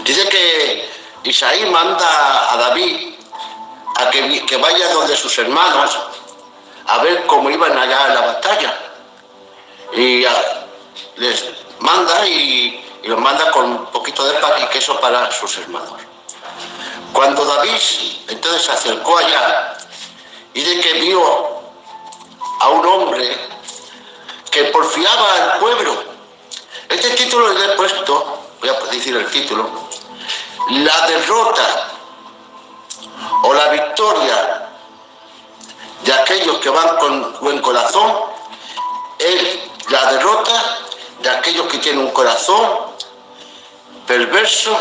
Dice que Isaí manda a David a que vaya donde sus hermanos a ver cómo iban allá a la batalla. Y les manda y los manda con un poquito de pan y queso para sus hermanos. Cuando David entonces se acercó allá, dice que vio a un hombre que porfiaba al pueblo. Este título le he puesto, voy a decir el título, la derrota o la victoria de aquellos que van con buen corazón es la derrota de aquellos que tienen un corazón perverso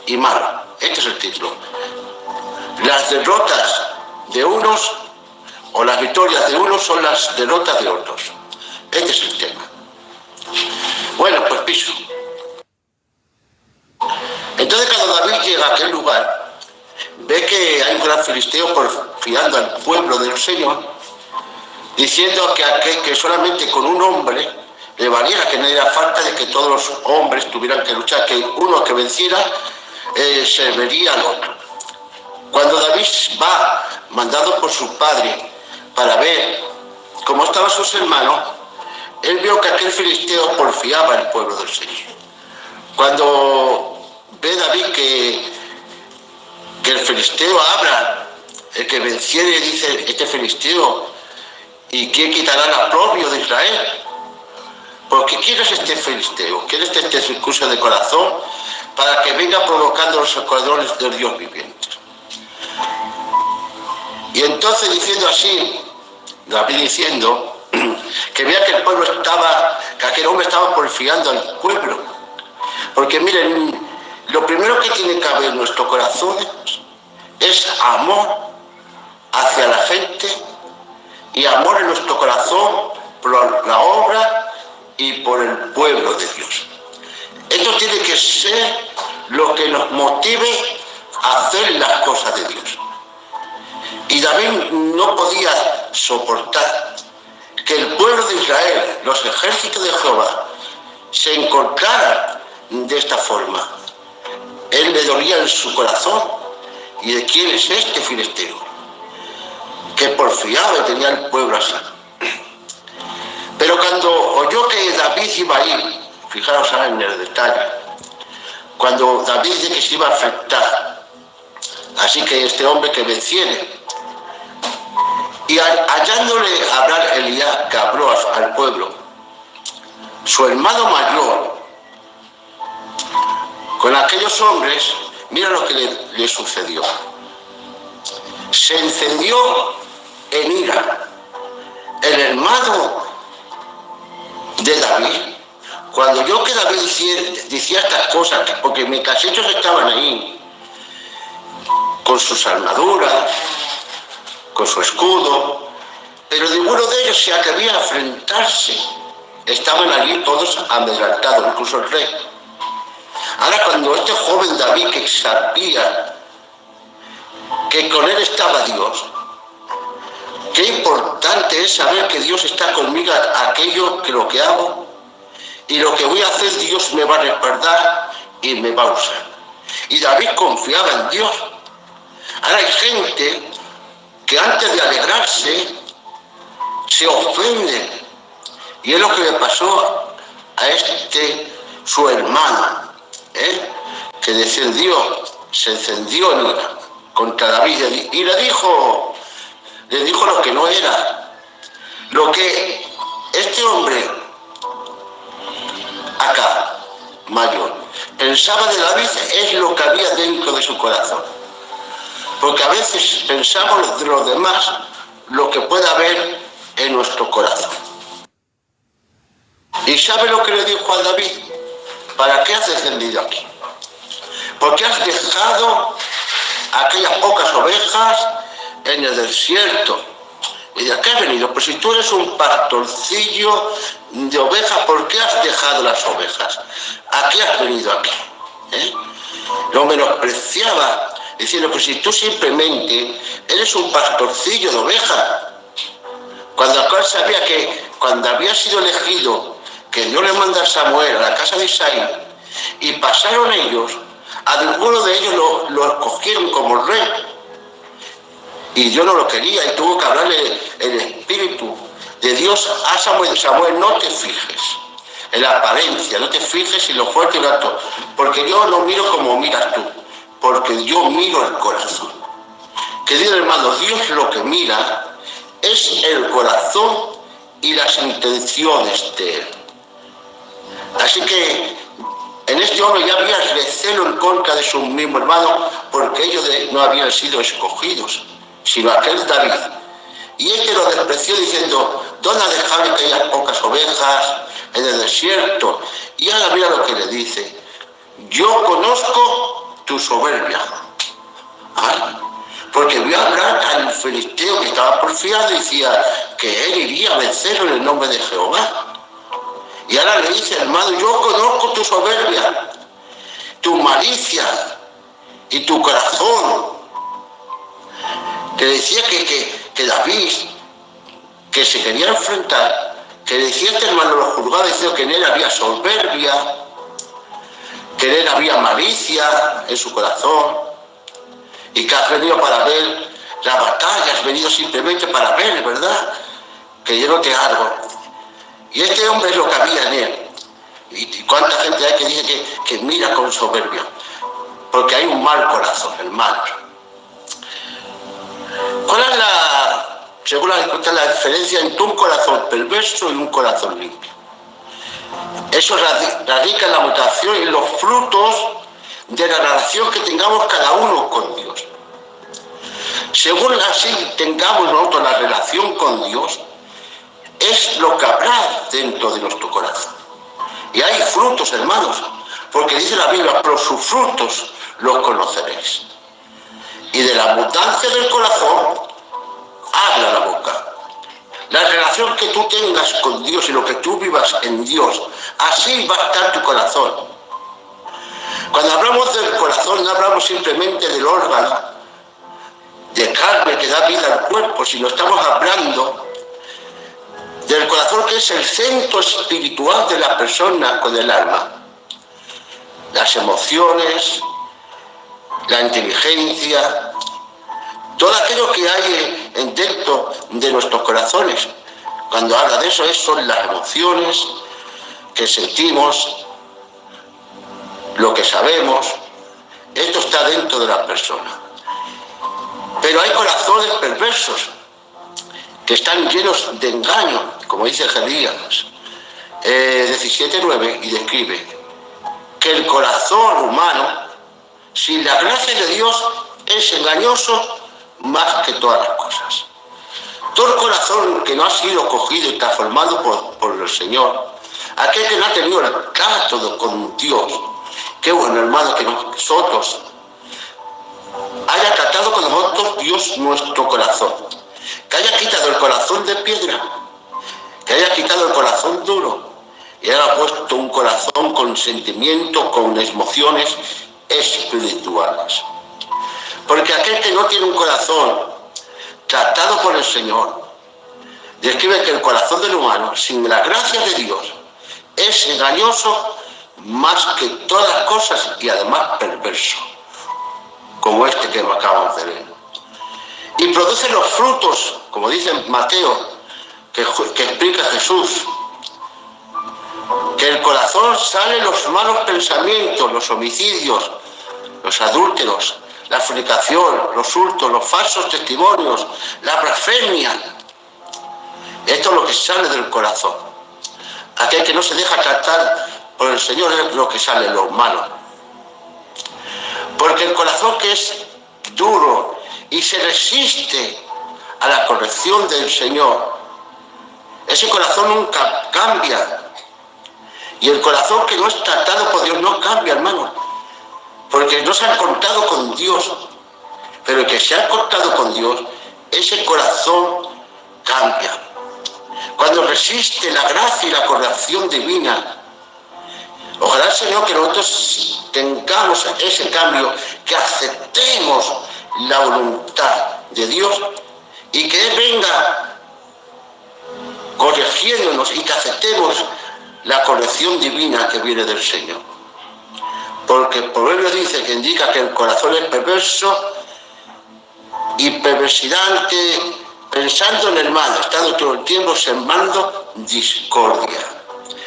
y malo. Este es el título. Las derrotas de unos o las victorias de unos son las derrotas de otros. Este es el tema. Bueno, pues piso. Entonces cuando David llega a aquel lugar, ve que hay un gran filisteo porfiando al pueblo del Señor, diciendo que solamente con un hombre le valiera, que no era falta de que todos los hombres tuvieran que luchar, que uno que venciera se vería al otro. Cuando David va mandado por su padre para ver cómo estaban sus hermanos, él vio que aquel filisteo porfiaba al pueblo del Señor. Cuando ve David que el filisteo habla, el que venciere, dice este filisteo, ¿y quién quitará el oprobio de Israel? Porque ¿quién es este filisteo? ¿Quién es este circunso de corazón para que venga provocando los escuadrones del Dios viviente? Y entonces diciendo así, David diciendo que vea que el pueblo que aquel hombre estaba porfiando al pueblo. Porque miren, lo primero que tiene que haber en nuestros corazones es amor hacia la gente y amor en nuestro corazón por la obra y por el pueblo de Dios. Esto tiene que ser lo que nos motive a hacer las cosas de Dios. Y David no podía soportar que el pueblo de Israel, los ejércitos de Jehová, se encontraran de esta forma. Él le dolía en su corazón. ¿Y de quién es este filisteo? Que porfiaba y tenía el pueblo así. Pero cuando oyó que David iba a ir, fijaros ahora en el detalle, cuando David dice que se iba a afectar, así que este hombre que venciere, y hallándole hablar Elías, que habló al pueblo, su hermano mayor, con aquellos hombres, mira lo que le sucedió. Se encendió en ira. El hermano de David, cuando yo que David decía estas cosas, porque mis casechos estaban ahí, con sus armaduras, con su escudo, pero ninguno de ellos se atrevía a enfrentarse. Estaban allí todos amedrentados, incluso el rey. Ahora cuando este joven David, que sabía que con él estaba Dios, qué importante es saber que Dios está conmigo, aquello que lo que hago y lo que voy a hacer, Dios me va a respaldar y me va a usar. Y David confiaba en Dios. Ahora hay gente que antes de alegrarse se ofende, y es lo que le pasó a su hermano, que se encendió en ira contra David y le dijo lo que no era, lo que este hombre acá, mayor, pensaba de David es lo que había dentro de su corazón. Porque a veces pensamos de los demás lo que puede haber en nuestro corazón. ¿Y sabe lo que le dijo a David? ¿Para qué has descendido aquí? Porque has dejado aquellas pocas ovejas en el desierto. ¿Y de qué has venido? Pues si tú eres un pastorcillo de ovejas, ¿por qué has dejado las ovejas? ¿A qué has venido aquí? Lo menospreciaba, diciendo, pues si tú simplemente eres un pastorcillo de ovejas. Cuando aquel sabía que cuando había sido elegido, que Dios le manda a Samuel a la casa de Isaí, y pasaron ellos A ninguno de ellos lo escogieron como rey. Y Dios no lo quería y tuvo que hablarle el Espíritu de Dios a Samuel. Samuel, no te fijes en la apariencia, no te fijes en lo fuerte y lo alto, porque yo no miro como miras tú, porque yo miro el corazón. Querido hermano, Dios lo que mira es el corazón y las intenciones de Él. Así que en este hombre ya había recelo en contra de sus mismos hermanos, porque ellos no habían sido escogidos, sino aquel David. Y este lo despreció diciendo, ¿dónde ha dejado aquellas pocas ovejas en el desierto? Y ahora mira lo que le dice, yo conozco tu soberbia. Ay, porque voy a hablar al filisteo que estaba porfiado y decía que él iría a vencerlo en el nombre de Jehová. Y ahora le dice, hermano, yo conozco tu soberbia, tu malicia y tu corazón. Que decía que David, que se quería enfrentar, que decía este hermano los juzgados, diciendo que en él había soberbia, que en él había malicia en su corazón, y que has venido para ver la batalla, has venido simplemente para ver, ¿verdad? Que yo no te hago. Y este hombre es lo que había en él. Y cuánta gente hay que dice que mira con soberbia, porque hay un mal corazón, hermanos. ¿Cuál es según la diferencia entre un corazón perverso y un corazón limpio? Eso radica en la mutación y los frutos de la relación que tengamos cada uno con Dios. Según así tengamos nosotros la relación con Dios, es lo que habrá dentro de nuestro corazón. Y hay frutos, hermanos, porque dice la Biblia, por sus frutos los conoceréis. Y de la abundancia del corazón habla la boca. La relación que tú tengas con Dios y lo que tú vivas en Dios, así va a estar tu corazón. Cuando hablamos del corazón, no hablamos simplemente del órgano de carne que da vida al cuerpo, sino estamos hablando del corazón, que es el centro espiritual de la persona con el alma. Las emociones, la inteligencia, todo aquello que hay dentro de nuestros corazones. Cuando habla de eso, son las emociones que sentimos, lo que sabemos. Esto está dentro de la persona. Pero hay corazones perversos que están llenos de engaño, como dice Jeremías 17:9, y describe que el corazón humano, sin la gracia de Dios, es engañoso más que todas las cosas. Todo el corazón que no ha sido cogido y transformado por el Señor, aquel que no ha tenido el trato con Dios, qué bueno, hermano, que nosotros haya tratado con nosotros Dios nuestro corazón, que haya quitado el corazón de piedra, que haya quitado el corazón duro y haya puesto un corazón con sentimientos, con emociones espirituales. Porque aquel que no tiene un corazón tratado por el Señor, describe que el corazón del humano, sin la gracia de Dios, es engañoso más que todas las cosas y además perverso, como este que acabamos de leer. Y produce los frutos, como dice Mateo, que explica Jesús, que el corazón salen los malos pensamientos, los homicidios, los adúlteros, la fornicación, los hurtos, los falsos testimonios, la blasfemia. Esto es lo que sale del corazón. Aquel que no se deja tratar por el Señor es lo que sale, lo malo. Porque el corazón que es duro y se resiste a la corrección del Señor, ese corazón nunca cambia. Y el corazón que no es tratado por Dios no cambia, hermano. Porque no se han contado con Dios, pero el que se ha contado con Dios, ese corazón cambia. Cuando resiste la gracia y la corrección divina, ojalá, Señor, que nosotros tengamos ese cambio, que aceptemos la voluntad de Dios y que Él venga corrigiéndonos y que aceptemos la corrección divina que viene del Señor. porque el proverbio dice que indica que el corazón es perverso y perversidad pensando en el mal, estando todo el tiempo sembrando discordia.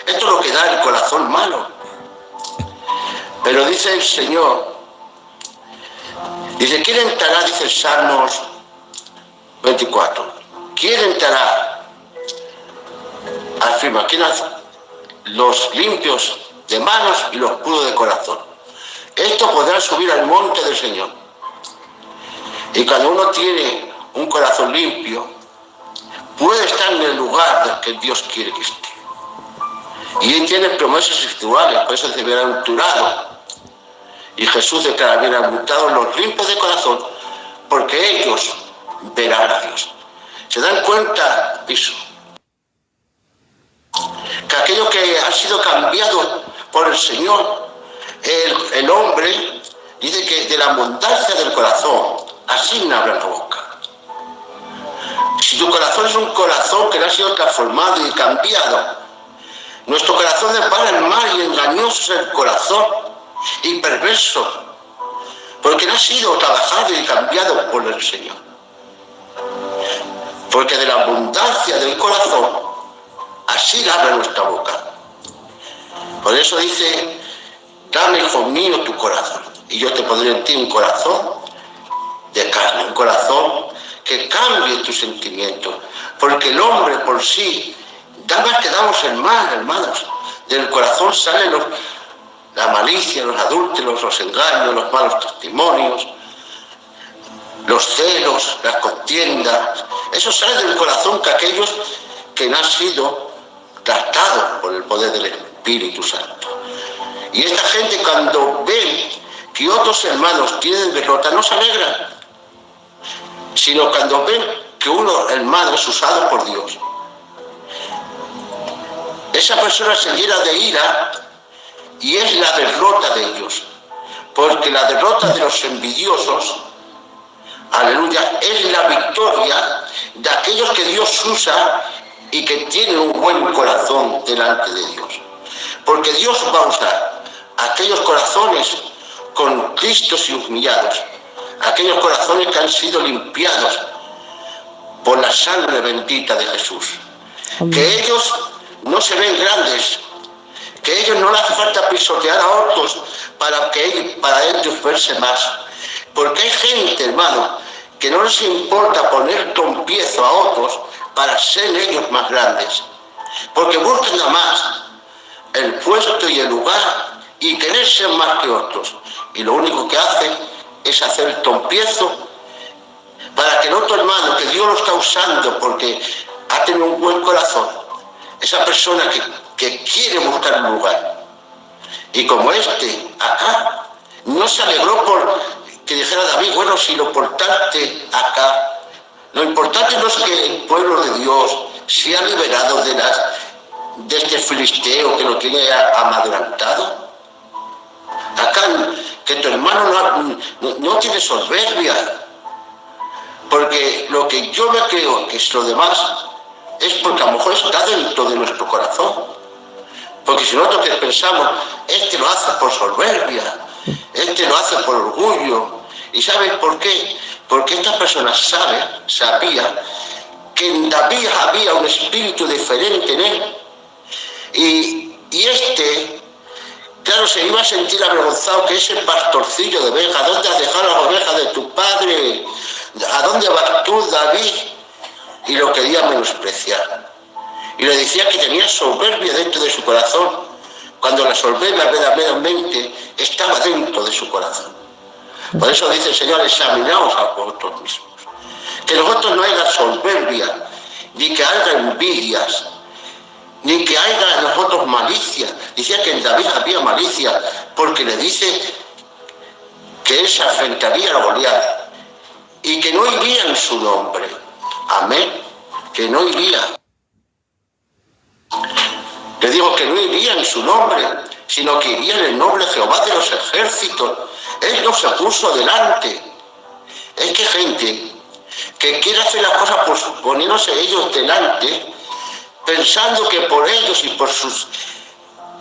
Esto es lo que da el corazón malo. Pero dice el Señor, dice, ¿quién entrará? Dice Salmos 24. ¿Quién entrará? Afirma, ¿quién hace? Los limpios de manos y los puros de corazón. Esto podrá subir al monte del Señor. Y cuando uno tiene un corazón limpio, puede estar en el lugar del que Dios quiere que esté. Y él tiene promesas espirituales, por eso dice bienaventurado. Y Jesús declara, bienaventurados los limpios de corazón, porque ellos verán a Dios. ¿Se dan cuenta eso? Que aquello que ha sido cambiado por el Señor, el hombre, dice que de la abundancia del corazón, así me habla la boca. Si tu corazón es un corazón que no ha sido transformado y cambiado, nuestro corazón es para el mal y engañoso es el corazón y perverso, porque no ha sido trabajado y cambiado por el Señor. Porque de la abundancia del corazón, así habla nuestra boca. Por eso dice, dame, hijo mío, tu corazón, y yo te pondré en ti un corazón de carne, un corazón que cambie tus sentimientos, porque el hombre por sí, da más que damos el mal, hermanos. Del corazón salen la malicia, los adúlteros, los engaños, los malos testimonios, los celos, las contiendas. Eso sale del corazón que aquellos que no han sido tratados por el poder del Espíritu Santo. Y esta gente, cuando ven que otros hermanos tienen derrota, no se alegran, sino cuando ven que uno hermano es usado por Dios. Esa persona se llena de ira y es la derrota de ellos, porque la derrota de los envidiosos, aleluya, es la victoria de aquellos que Dios usa y que tienen un buen corazón delante de Dios. Porque Dios va a usar aquellos corazones contristos y humillados, aquellos corazones que han sido limpiados por la sangre bendita de Jesús. Amén. Que ellos no se ven grandes, que ellos no les hace falta pisotear a otros para ellos verse más. Porque hay gente, hermano, que no les importa poner trompiezo a otros para ser ellos más grandes. Porque buscan nada más el puesto y el lugar y querer ser más que otros. Y lo único que hacen es hacer el trompiezo para que el otro hermano, que Dios lo está usando porque ha tenido un buen corazón, esa persona que quiere buscar un lugar. Y como acá, no se alegró por que dijera David, bueno, si lo portaste acá. Lo importante no es que el pueblo de Dios sea liberado de este filisteo que lo tiene amedrentado. Acá, que tu hermano no tiene soberbia, porque lo que yo me creo que es lo demás es porque a lo mejor está dentro de nuestro corazón. Porque si nosotros que pensamos, este lo hace por soberbia, este lo hace por orgullo. ¿Y saben por qué? Porque esta persona sabía que en David había un espíritu diferente en él. Y claro, se iba a sentir avergonzado, que ese pastorcillo de ovejas, ¿dónde has dejado las ovejas de tu padre? ¿A dónde vas tú, David? Y lo quería menospreciar. Y le decía que tenía soberbia dentro de su corazón, cuando la soberbia verdaderamente estaba dentro de su corazón. Por eso dice el Señor, examinaos a vosotros mismos. Que nosotros no haya soberbia, ni que haya envidias, ni que haya en nosotros malicia. Decía que en David había malicia, porque le dice que él se enfrentaría a Goliat y que no iría en su nombre. Amén. Que no iría. Le digo que no iría en su nombre, sino que iría en el nombre de Jehová de los ejércitos. Él no se puso delante. Es que gente que quiere hacer las cosas poniéndose ellos delante, pensando que por ellos y por sus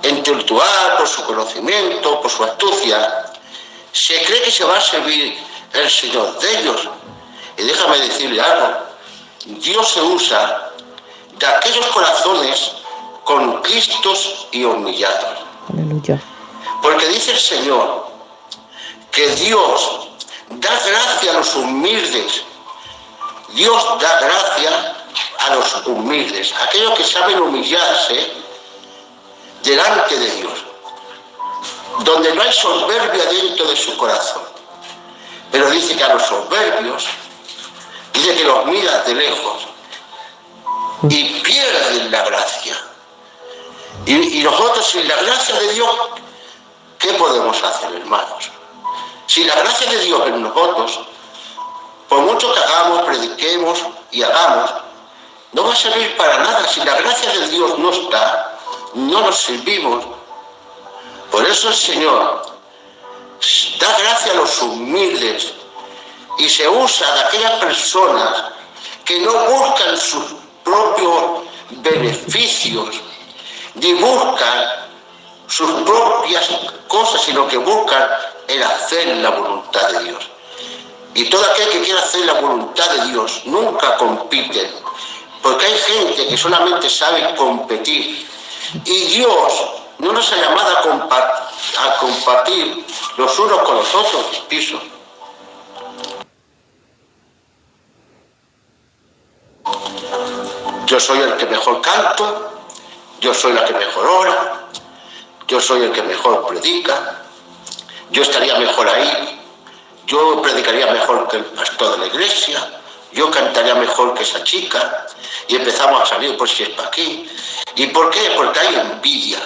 intelectual, por su conocimiento, por su astucia, se cree que se va a servir el Señor de ellos. Y déjame decirle algo, Dios se usa de aquellos corazones conquistos y humillados. Aleluya. Porque dice el Señor que Dios da gracia a los humildes. Dios da gracia a los humildes, aquellos que saben humillarse delante de Dios, donde no hay soberbia dentro de su corazón. Pero dice que a los soberbios, dice que los mira de lejos y pierden la gracia. Y nosotros, sin la gracia de Dios, ¿qué podemos hacer, hermanos? Si la gracia de Dios en nosotros, por mucho que hagamos, prediquemos y hagamos, no va a servir para nada. Si la gracia de Dios no está, no nos servimos. Por eso el Señor da gracia a los humildes y se usa de aquellas personas que no buscan sus propios beneficios, ni buscan sus propias cosas, sino que buscan el hacer la voluntad de Dios. Y todo aquel que quiera hacer la voluntad de Dios nunca compite, porque hay gente que solamente sabe competir. Y Dios no nos ha llamado a compartir los unos con los otros, piso. Yo soy el que mejor canto, yo soy la que mejor ora, yo soy el que mejor predica, yo estaría mejor ahí, yo predicaría mejor que el pastor de la iglesia, yo cantaría mejor que esa chica, y empezamos a salir por si es para aquí. ¿Y por qué? Porque hay envidia.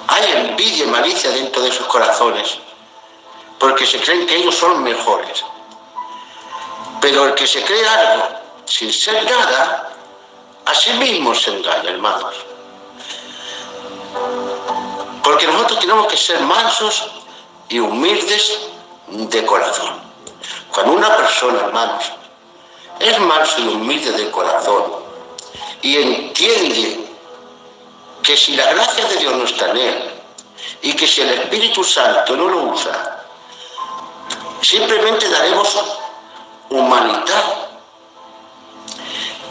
Hay envidia y malicia dentro de sus corazones, porque se creen que ellos son mejores. Pero el que se cree algo sin ser nada, a sí mismo se engaña, hermanos. Porque nosotros tenemos que ser mansos y humildes de corazón. Cuando una persona, hermanos, es manso y humilde de corazón y entiende que si la gracia de Dios no está en él y que si el Espíritu Santo no lo usa, simplemente daremos humanidad.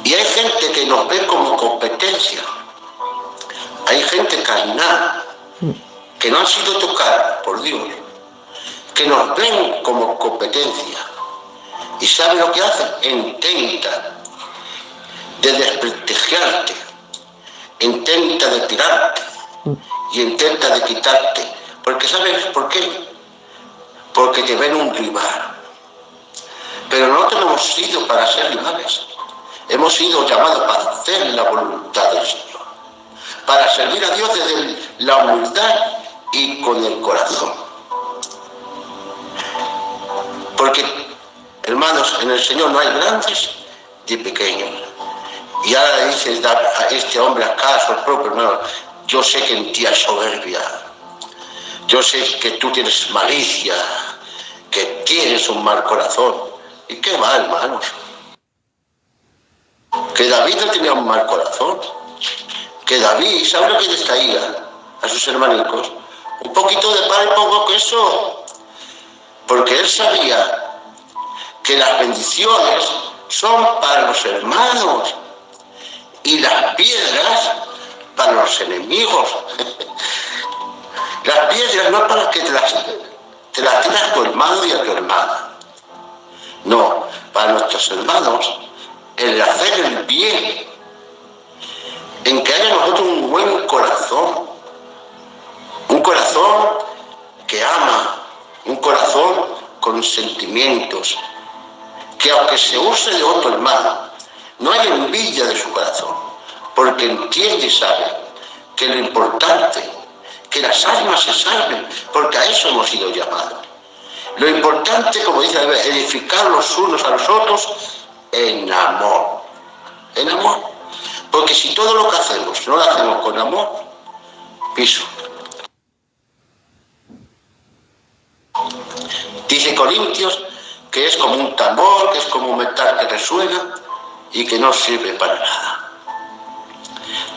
Y hay gente que nos ve como competencia. Hay gente carnal que no han sido tocadas por Dios, que nos ven como competencia. ¿Y sabe lo que hacen? Intenta de desprestigiarte, intenta de tirarte y intenta de quitarte. Porque ¿sabes por qué? Porque te ven un rival. Pero nosotros no hemos sido para ser rivales. Hemos sido llamados para hacer la voluntad del Señor, para servir a Dios desde la humildad y con el corazón. Porque, hermanos, en el Señor no hay grandes ni pequeños. Y ahora le dice a este hombre acá, a su propio hermano, yo sé que en ti hay soberbia, yo sé que tú tienes malicia, que tienes un mal corazón. ¿Y qué va, hermanos? Que David no tenía un mal corazón. Que David, ¿sabe lo que les traía a sus hermanicos? Un poquito de pan y poco queso. Porque él sabía que las bendiciones son para los hermanos y las piedras para los enemigos. Las piedras no es para que te las tiras a tu hermano y a tu hermana. No, para nuestros hermanos, el hacer el bien, en que haya nosotros un buen corazón, un corazón que ama, un corazón con sentimientos, que aunque se use de otro hermano, no hay envidia de su corazón, porque entiende y sabe que lo importante, que las almas se salven, porque a eso hemos sido llamados. Lo importante, como dice, es edificar los unos a los otros en amor. En amor. Porque si todo lo que hacemos no lo hacemos con amor, piso. Dice Corintios que es como un tambor, que es como un metal que resuena y que no sirve para nada.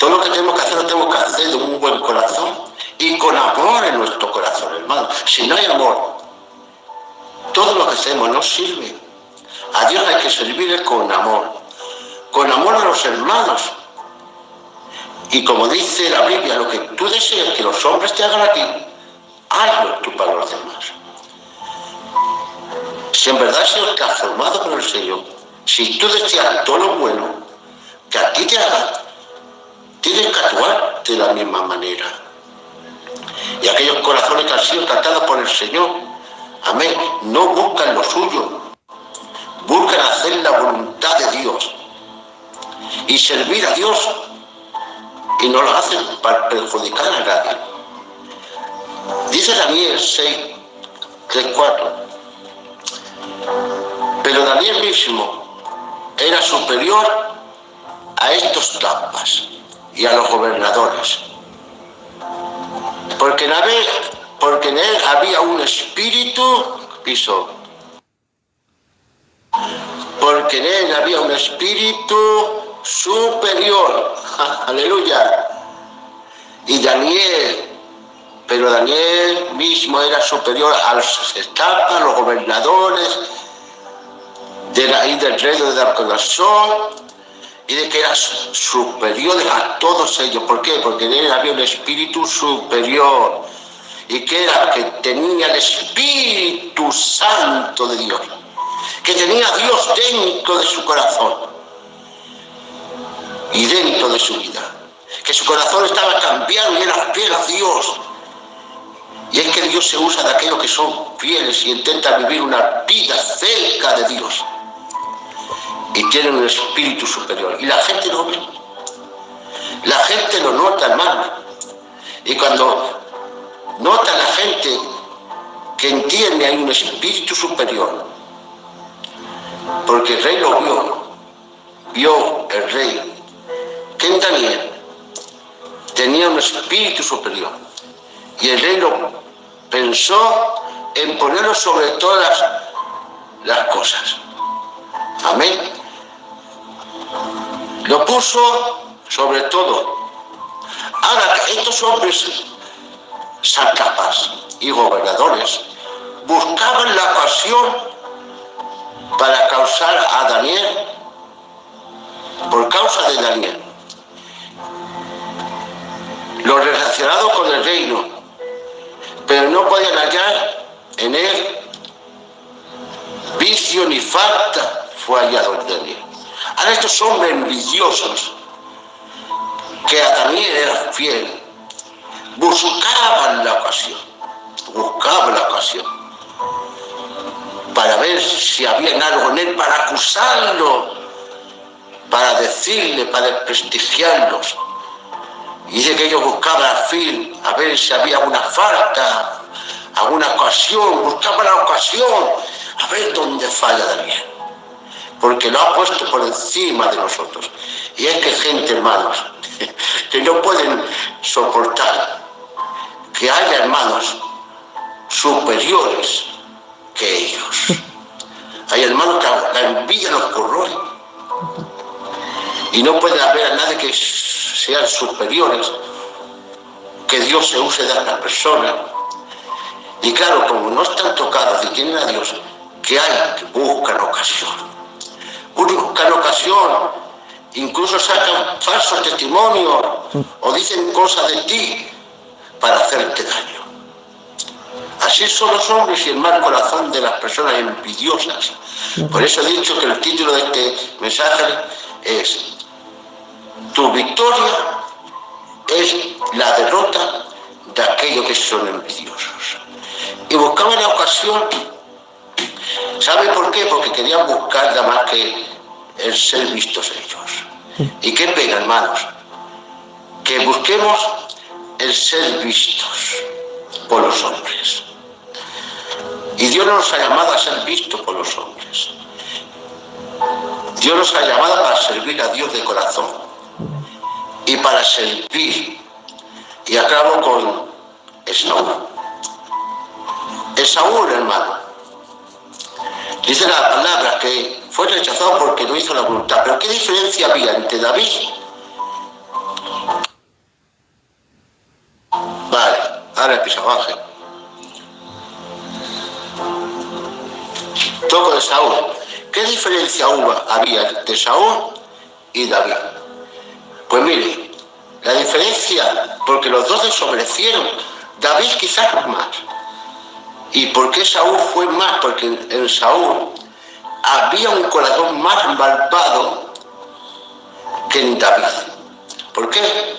Todo lo que tenemos que hacer lo tenemos que hacer de un buen corazón y con amor en nuestro corazón, hermano. Si no hay amor, todo lo que hacemos no sirve. A Dios hay que servirle con amor a los hermanos. Y como dice la Biblia, lo que tú deseas que los hombres te hagan a ti, hazlo tú para los demás. Si en verdad has sido transformado por el Señor, si tú deseas todo lo bueno que a ti te hagan, tienes que actuar de la misma manera. Y aquellos corazones que han sido tratados por el Señor, amén, no buscan lo suyo, buscan hacer la voluntad de Dios y servir a Dios, y no lo hacen para perjudicar a nadie. Dice Daniel 6, 3, 4. Pero Daniel mismo era superior a estos trampas y a los gobernadores, porque en él había un espíritu, porque en él había un espíritu superior, aleluya. Y pero Daniel mismo era superior a los estapas, los gobernadores del rey de Nabucodonosor, y de que era superior a todos ellos. ¿Por qué? Porque en él había un espíritu superior, y que era que tenía el Espíritu Santo de Dios, que tenía a Dios dentro de su corazón y dentro de su vida, que su corazón estaba cambiado y era fiel a Dios. Y es que Dios se usa de aquellos que son fieles y intentan vivir una vida cerca de Dios y tienen un espíritu superior, y la gente lo ve, la gente lo nota, hermano. Y cuando nota la gente que entiende hay un espíritu superior, porque el rey lo vio el rey que en Daniel tenía un espíritu superior, y el rey lo pensó en ponerlo sobre todas las cosas. Amén. Lo puso sobre todo. Ahora, estos hombres sátrapas y gobernadores buscaban la ocasión para causar a Daniel, por causa de Daniel, lo relacionado con el reino, pero no podían hallar en él vicio ni falta fue hallado en Daniel. Ahora estos hombres envidiosos, que a Daniel era fiel, buscaban la ocasión para ver si había algo en él, para acusarlo, para decirle, para desprestigiarlos. Y dice que ellos buscaban al fin a ver si había alguna falta, alguna ocasión, buscaban la ocasión a ver dónde falla Daniel, porque lo ha puesto por encima de nosotros. Y es que gente, hermanos, que no pueden soportar que haya hermanos superiores que ellos. Hay hermanos que la envidia los corroe y no puede haber a nadie que sean superiores, que Dios se use de las personas. Y claro, como no están tocados y tienen a Dios, que hay que buscan ocasión, incluso sacan falsos testimonios o dicen cosas de ti para hacerte daño. Así son los hombres y el mal corazón de las personas envidiosas. Por eso he dicho que el título de este mensaje es: tu victoria es la derrota de aquellos que son envidiosos. Y buscaban la ocasión. ¿Sabe por qué? Porque querían buscar nada más que el ser vistos ellos. Y qué pena, hermanos, que busquemos el ser vistos por los hombres. Y Dios no nos ha llamado a ser vistos por los hombres. Dios nos ha llamado para servir a Dios de corazón y para servir. Y acabo con Esaú. Esaú, hermano, dice la palabra que fue rechazado porque no hizo la voluntad. Pero ¿qué diferencia había entre David espera que se baje. Toco de Saúl. ¿Qué diferencia había entre Saúl y David? Pues mire, la diferencia, porque los dos desobedecieron, David quizás más. ¿Y por qué Saúl fue más? Porque en Saúl había un corazón más malvado que en David. ¿Por qué?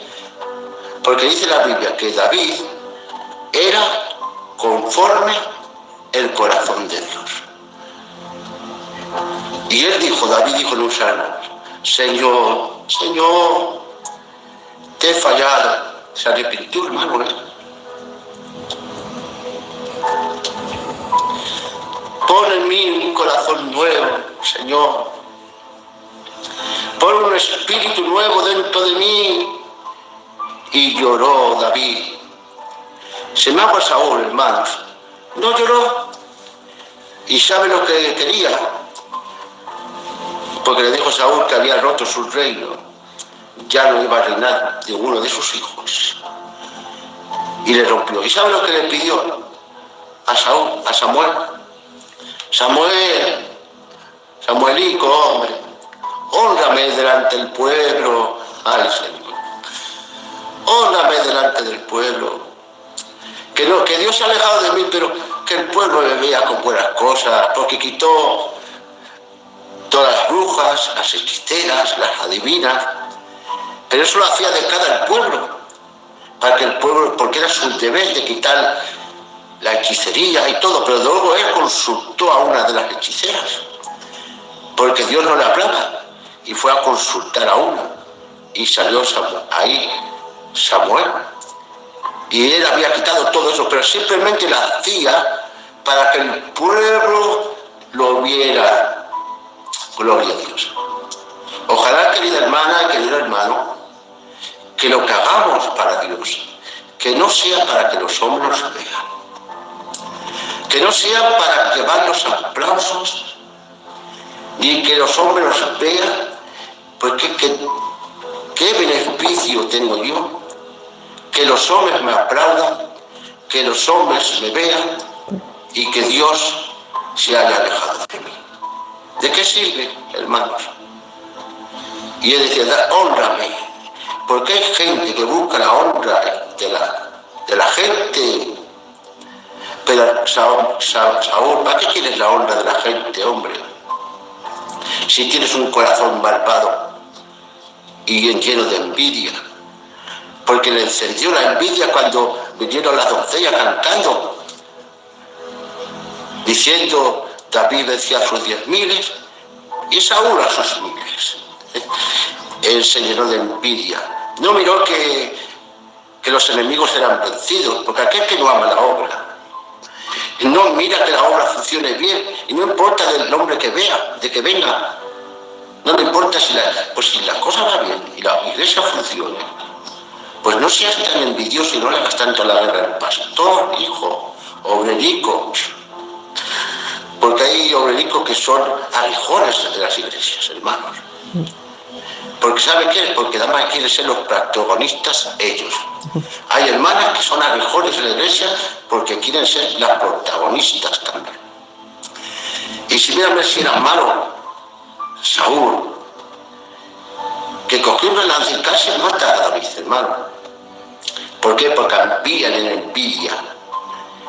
Porque dice la Biblia que David era conforme el corazón de Dios. Y él dijo, David dijo en un salmo, Señor, Señor, te he fallado. Se arrepintió, hermano, Pon en mí un corazón nuevo, Señor. Pon un espíritu nuevo dentro de mí. Y lloró David. Se me ha Saúl, hermanos. No lloró. ¿Y sabe lo que quería? Porque le dijo Saúl que había roto su reino. Ya no iba a reinar ninguno de sus hijos. Y le rompió. ¿Y sabe lo que le pidió a Saúl, a Samuel? Samuelico, hombre, hónrame delante del pueblo. Ay, Señor, hónrame delante del pueblo. Que Dios se ha alejado de mí, pero que el pueblo me vea con buenas cosas, porque quitó todas las brujas, las hechiceras, las adivinas, pero eso lo hacía de cara al pueblo, para que el pueblo, porque era su deber de quitar la hechicería y todo, pero luego él consultó a una de las hechiceras, porque Dios no le hablaba, y fue a consultar a una, y salió ahí Samuel, y él había quitado todo eso, pero simplemente lo hacía para que el pueblo lo viera. Gloria a Dios. Ojalá, querida hermana y querido hermano, que lo que hagamos para Dios, que no sea para que los hombres nos vean, que no sea para llevar los aplausos, ni que los hombres nos vean, pues ¿qué beneficio tengo yo? Que los hombres me aplaudan, que los hombres me vean y que Dios se haya alejado de mí. ¿De qué sirve, hermanos? Y él decía, hónrame, porque hay gente que busca la honra de la gente. Pero Saúl, ¿para qué quieres la honra de la gente, hombre? Si tienes un corazón malvado y lleno de envidia. Porque le encendió la envidia cuando vinieron las doncellas cantando, diciendo, David vencía a sus 10.000 y Saúl a sus 1.000. Él se llenó de envidia. No miró que los enemigos eran vencidos, porque aquel que no ama la obra, no mira que la obra funcione bien, y no importa del nombre que vea, de que venga, no le importa si la cosa va bien y la iglesia funciona, pues no seas tan envidioso y no le hagas tanto la guerra al pastor, hijo, obrericos, porque hay obrericos que son aguijones de las iglesias, hermanos. Porque ¿sabe qué? Porque nada más quieren ser los protagonistas ellos. Hay hermanas que son aguijones de la iglesia porque quieren ser las protagonistas también. Y si mírame si era malo Saúl, que cogió una lanza y casi mata a David, hermano. ¿Por qué? Porque envían en envidia.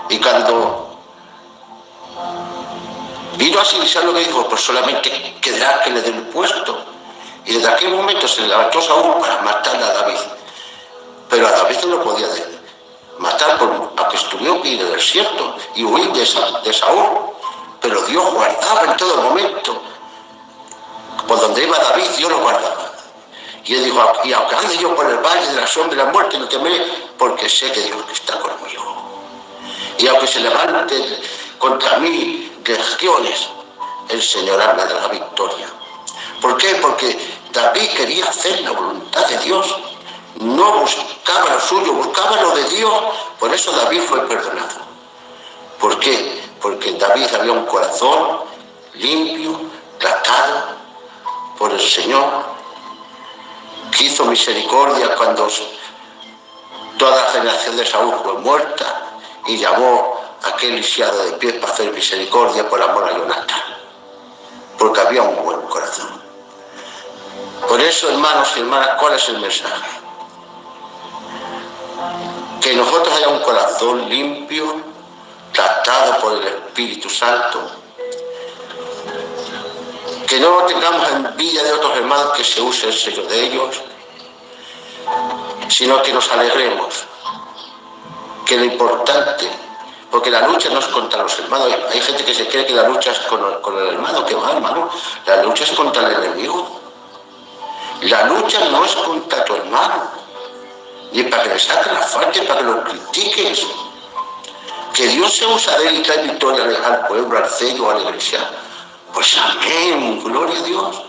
Y cuando vino a Silisar lo que dijo, pues solamente quedará que le den el puesto. Y desde aquel momento se levantó Saúl para matar a David. Pero a David no lo podía matar aunque estuvo en el desierto y huir de Saúl. Pero Dios guardaba en todo momento. Por donde iba David, Dios lo guardaba. Y él dijo, y aunque ande yo por el valle de la sombra de la muerte, no temeré, porque sé que Dios está conmigo. Y aunque se levanten contra mí legiones, el Señor me dará la victoria. ¿Por qué? Porque David quería hacer la voluntad de Dios. No buscaba lo suyo, buscaba lo de Dios. Por eso David fue perdonado. ¿Por qué? Porque en David había un corazón limpio, tratado por el Señor, que hizo misericordia cuando toda la generación de Saúl fue muerta. y llamó a aquel lisiado de pies para hacer misericordia por amor a Jonatán, porque había un buen corazón. Por eso, hermanos y hermanas, ¿cuál es el mensaje? Que nosotros haya un corazón limpio, tratado por el Espíritu Santo, que no tengamos envidia de otros hermanos que se use el sello de ellos, sino que nos alegremos, que lo importante, porque la lucha no es contra los hermanos, hay gente que se cree que la lucha es con el hermano, que va, hermano, la lucha es contra el enemigo. La lucha no es contra tu hermano, ni para que le saquen la falta, ni para que lo critiques. Que Dios se usa de él y trae victoria al pueblo, al sello, a la iglesia. Pues amén, gloria a Dios.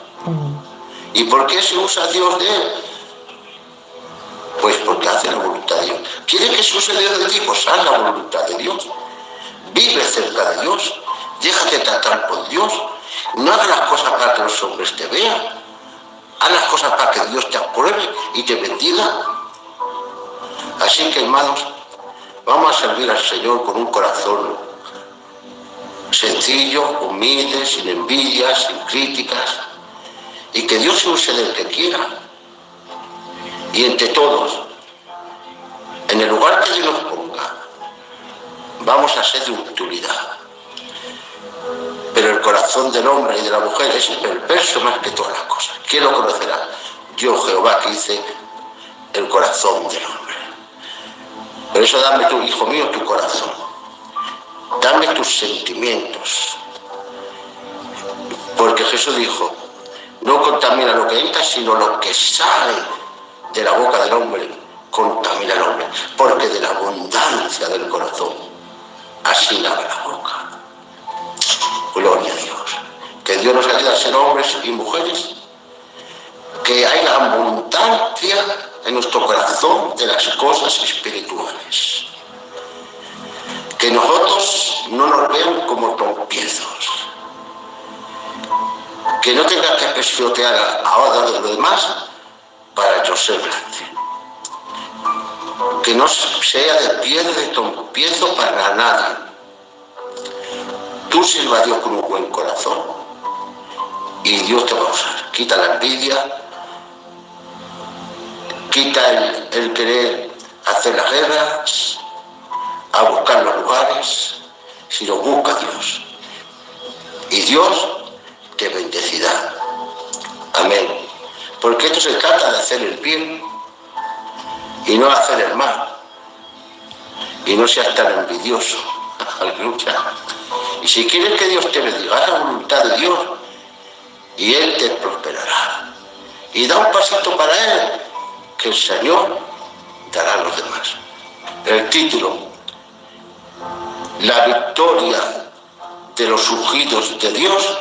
¿Y por qué se usa Dios de él? Pues porque hace la voluntad de Dios. ¿Quieres que se use Dios de ti? Pues haz la voluntad de Dios. Vive cerca de Dios. Déjate tratar por Dios. No hagas las cosas para que los hombres te vean. Haz las cosas para que Dios te apruebe y te bendiga. Así que, hermanos, vamos a servir al Señor con un corazón sencillo, humilde, sin envidias, sin críticas, y que Dios se use del que quiera. Y entre todos, en el lugar que Dios nos ponga, vamos a ser de utilidad. Pero el corazón del hombre y de la mujer es perverso más que todas las cosas. ¿Quién lo conocerá? Yo, Jehová, que hice el corazón del hombre. Por eso dame tú, hijo mío, tu corazón. Dame tus sentimientos. Porque Jesús dijo, no contamina lo que entra, sino lo que sale de la boca del hombre contamina al hombre. Porque de la abundancia del corazón, así habla la boca. Gloria a Dios. Que Dios nos ayude a ser hombres y mujeres, que haya abundancia en nuestro corazón de las cosas espirituales. Que nosotros no nos vean como tropiezos. Que no tengas que pisotear ahora de lo demás para yo ser grande. Que no sea de piedra de tropiezo para nadie. Tú sirva a Dios con un buen corazón y Dios te va a usar. Quita la envidia, quita el querer hacer las guerras, a buscar los lugares, sino busca a Dios. Y Dios te bendecirá. Amén. Porque esto se trata de hacer el bien y no hacer el mal. Y no seas tan envidioso. Aleluya. Y si quieres que Dios te bendiga, haz la voluntad de Dios y Él te prosperará. Y da un pasito para Él, que el Señor dará a los demás. El título: la victoria de los ungidos de Dios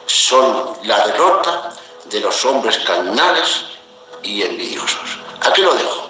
son la derrota de los hombres carnales y envidiosos. Aquí lo dejo.